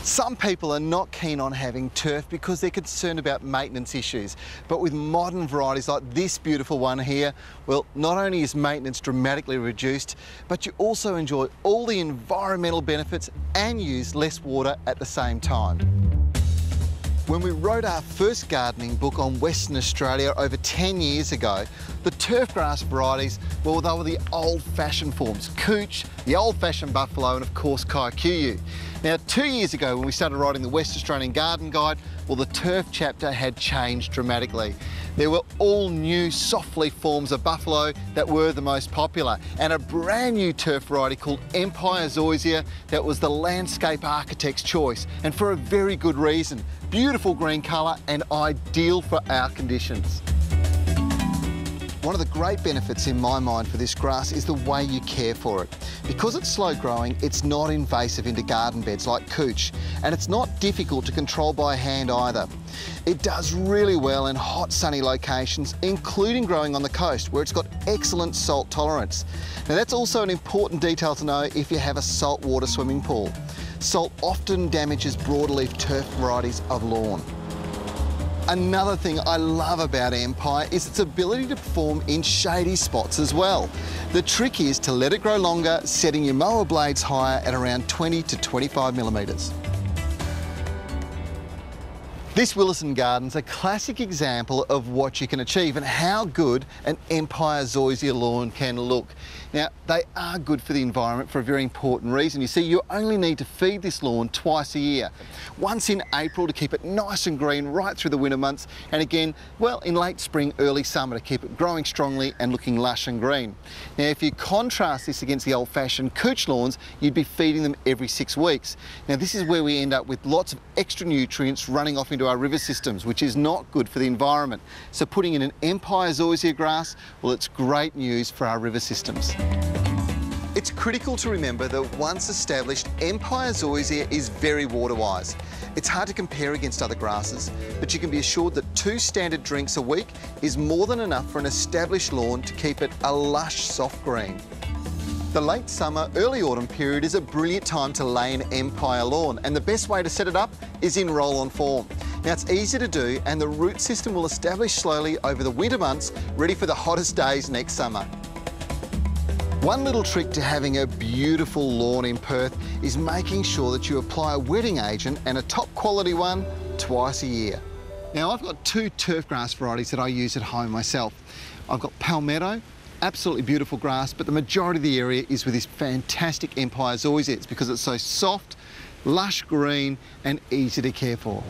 Some people are not keen on having turf because they're concerned about maintenance issues. But with modern varieties like this beautiful one here, well, not only is maintenance dramatically reduced, but you also enjoy all the environmental benefits and use less water at the same time. When we wrote our first gardening book on Western Australia over 10 years ago, the turfgrass varieties, well, they were the old-fashioned forms, cooch, the old-fashioned buffalo, and of course kikuyu. Now, 2 years ago when we started writing the West Australian Garden Guide, well, the turf chapter had changed dramatically. There were all new soft-leaf forms of buffalo that were the most popular, and a brand new turf variety called Empress Zoysia that was the landscape architect's choice, and for a very good reason. Beautiful green colour and ideal for our conditions. One of the great benefits in my mind for this grass is the way you care for it. Because it's slow growing, it's not invasive into garden beds like cooch, and it's not difficult to control by hand either. It does really well in hot sunny locations, including growing on the coast where it's got excellent salt tolerance. Now that's also an important detail to know if you have a saltwater swimming pool. Salt often damages broadleaf turf varieties of lawn. Another thing I love about Empire is its ability to perform in shady spots as well. The trick is to let it grow longer, setting your mower blades higher at around 20 to 25 millimetres. This Williston Garden's a classic example of what you can achieve and how good an Empress Zoysia lawn can look. Now, they are good for the environment for a very important reason. You see, you only need to feed this lawn twice a year. Once in April to keep it nice and green right through the winter months, and again, well, in late spring, early summer to keep it growing strongly and looking lush and green. Now, if you contrast this against the old-fashioned cooch lawns, you'd be feeding them every 6 weeks. Now, this is where we end up with lots of extra nutrients running off into our river systems, which is not good for the environment. So putting in an Empress Zoysia grass, well, it's great news for our river systems. It's critical to remember that once established, Empress Zoysia is very water-wise. It's hard to compare against other grasses, but you can be assured that 2 standard drinks a week is more than enough for an established lawn to keep it a lush, soft green. The late summer, early autumn period is a brilliant time to lay an Empire lawn, and the best way to set it up is in roll-on form. Now, it's easy to do, and the root system will establish slowly over the winter months, ready for the hottest days next summer. One little trick to having a beautiful lawn in Perth is making sure that you apply a wetting agent, and a top quality one, twice a year. Now, I've got 2 turfgrass varieties that I use at home myself. I've got Palmetto, absolutely beautiful grass, but the majority of the area is with this fantastic Empress Zoysia. It's because it's so soft, lush green and easy to care for.